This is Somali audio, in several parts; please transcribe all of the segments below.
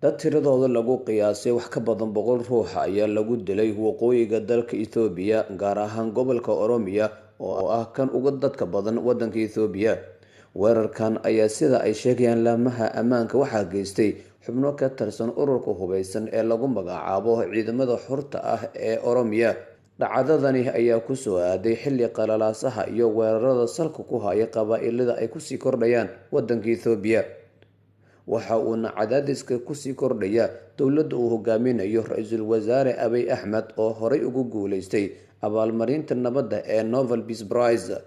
dad tiradooda lagu qiyaasay wax ka badan 100 ruux ayaa lagu dilay waqooyiga dalka Itoobiya gaar ahaan gobolka Oromiya oo ah kan ugu dadka badan wadanka Itoobiya. Weerarkan ayaa sida ay sheegayaan laamaha ammaanka waxaa geystay xubno ka tirsan ururka hubeysan ee lagu magacaabo ciidamada xurta ah ee Oromiya. dhacdadani ayaa ku soo aaday xilli qalalaasaha iyo weerarada salka ku haya qabaa'ilada ay ku sii kordhayaan wadanka Itoobiya. waxa uu cadaadiska ku sii kordhaya dowladda uu hogaaminayo Ra'iisul Wasaare Abiy Ahmed oo horey ugu guuleystay abaalmarinta nabadda ee Nobel Peace Prize.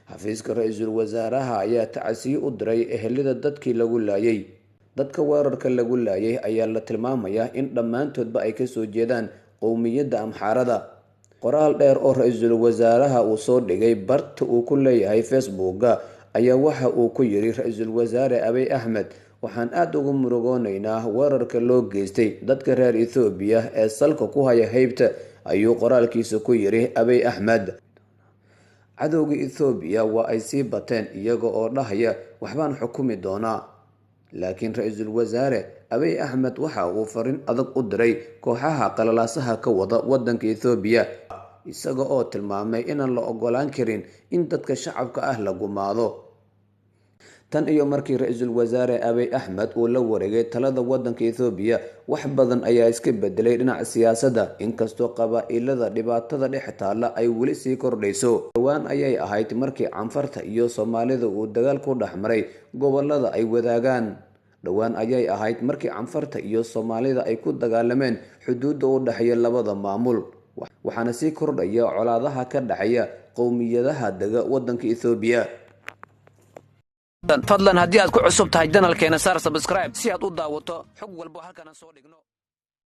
xafiiska Ra'iisul Wasaaraha ayaa tacsiyo u diray ehelada dadkii lagu laayay. dadka weerarka lagu laayay ayaa la tilmaamayaa in dhammaantoodba ay ka soo jeedaan qowmiyadda Amxaarada. qoraal dheer oo Ra'iisul Wasaaraha uu soo dhigay barta uu ku leeyahay Facebook ayaa waxa uu ku yiri Ra'iisul Wasaare Abiy Ahmed waxaan aad ugu murugoonaynaa weerarka loo geystay dadka reer Itoobiya ee salka ku haya haybta ayuu qoraalkiisa ku yiri Abiy Ahmed. cadowga Itoobiya waa ay sii bateen iyaga oo dhahaya waxbaan xukumi doonaa. laakiin Ra'iisul Wasaare Abiy Ahmed waxa uu farin adag u diray kooxaha qalalaasaha ka wada wadanka Itoobiya isaga oo tilmaamay inaan la ogolaan karin in dadka shacabka ah la gumaado. tan iyo markii Ra'iisul Wasaare Abiy Ahmed uu la wareegay talada wadanka Itoobiya wax badan ayaa iska bedelay dhinaca siyaasadda inkastoo qabaa'ilada dhibaatada dhex taala ay weli sii kordhayso. dhawaan ayay ahayd markii Canfarta iyo Soomaalida uu dagaal ku dhexmaray gobolada ay wadaagaan. dhawaan ayay ahayd markii Canfarta iyo Soomaalida ay ku dagaalameen xuduudda u dhaxeeya labada maamul. waxaana sii kordhaya colaadaha ka dhaxaya qowmiyadaha dega wadanka Itoobiya. fadlan haddii aad ku cusub tahay channelkeena saar subscribe si aad u daawato xog walba halkan aan soo dhigno.